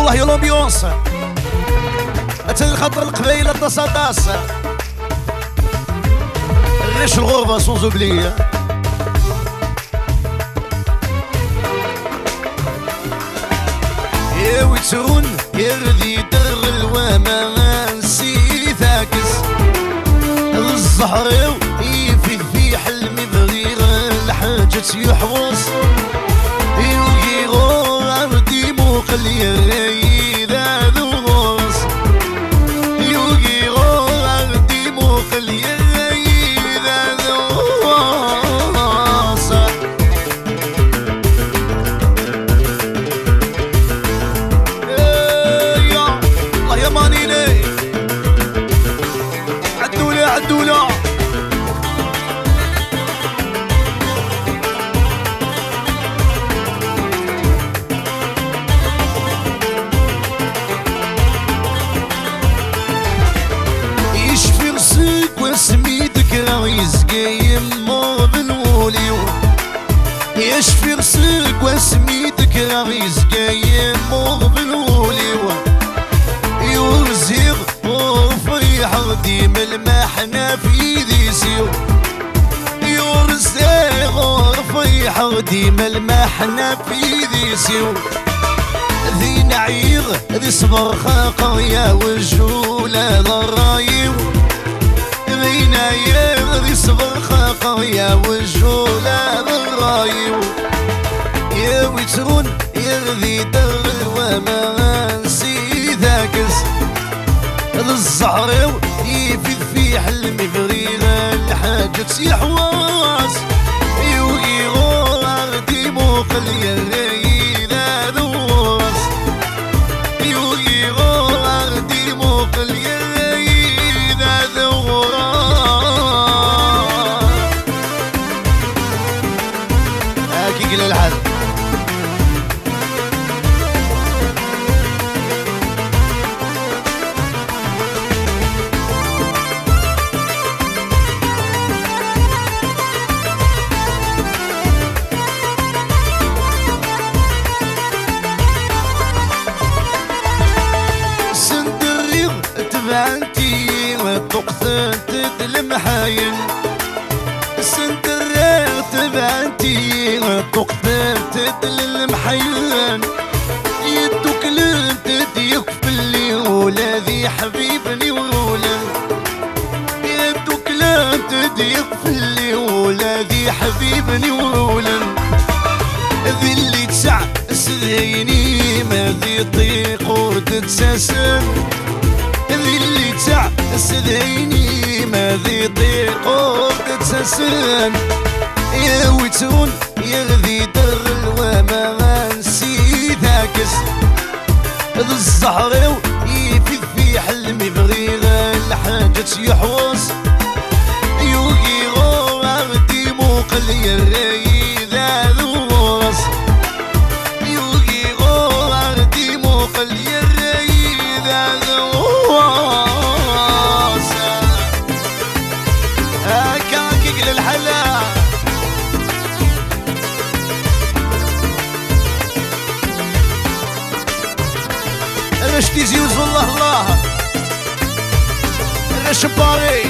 والله يا لومبيونس خاطر القبايله طاسه طاسه غيش الغربه سون زوبليه يا ويترون يردي در الوما نسيتاكس الزهر يفيد في حلمي بغير الحاجة يحوص يوغيرو عبدي مقلي إذا ذوص يوغيرو عبدي مقلي إذا ذوص يا الله يا مانيني عدولي عدولي يمو بالوليو يشفي رسلك وسميتك راغيز يمو بالوليو يوزيغ وفريح ديم المحنة في ذي سيو يورزيغ وفريح ديم المحنة في ذي سيو ذي نعيغ ذي صبر خاقر يا وجولة ضرايو ذينا يغذي صبر خاقر يا وجولة بالرايو يا ويترون يغذي در الوما نسيتاكس هذا الزهر يفيد في حلمي بريغة الحاجة يحواس يوغيغو عردي مقلي إذا ذوص يوغيغو عردي مقلي إذا ذوص للحل سندريغ تبعنتي وطقثة المحاين سندريغ تبعنتي طقثة المحيان يدوك لنت يكفل لي ولادي حبيبني ورولا يدوك لنت يكفل لي ولادي حبيبني ورولا ذي اللي تسع سذيني ما ذي طيق وتتساسن ذي اللي تسع سذيني ما ذي طيق وتتساسن يا ويترون يغذي در الوما نسيتاكس هذا الزهر يفيد في حلمي بغير الحاجة يحوص يوغيرو عبدي مقلي إذا ذوص يوغيرو عبدي مقلي إذا ذوص هكاك للحلا رش تيزيوز والله الله رش باري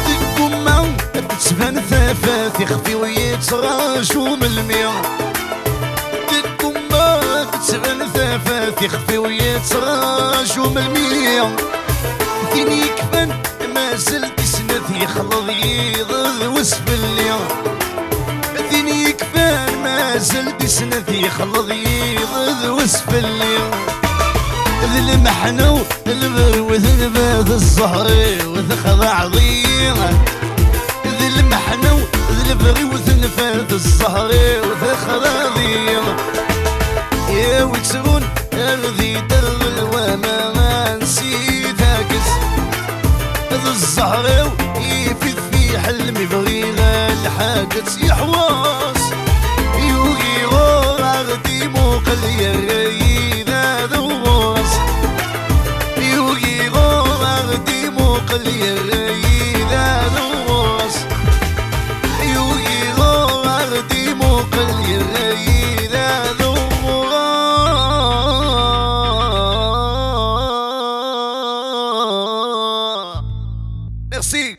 ديكم بتسبان ثافات يخفي ويتراجو من المياه ديكم بتسبان ثافات يخفي ويتراجو من المياه ديني كفن ما زلت سنتي يخلط يضغ وسف الليل ديني كفان ما زلت سنتي يخلط يضغ وسف الليل ذي المحنو البروث ذبات الزهر وذخضع ضيعه ذي المحنو البروث نفات الزهر وذخضع ضيعه يا ويترون ارضي در الوما نسيتاكس هذا الزهر يفيد في حلمي بغير الحاجة يحواس يوغيرو عغدي مقلي إذا ذوص يوغيرو عغدي مقلي إذا ذوص يوغيرو عغدي غير هذا ميرسي.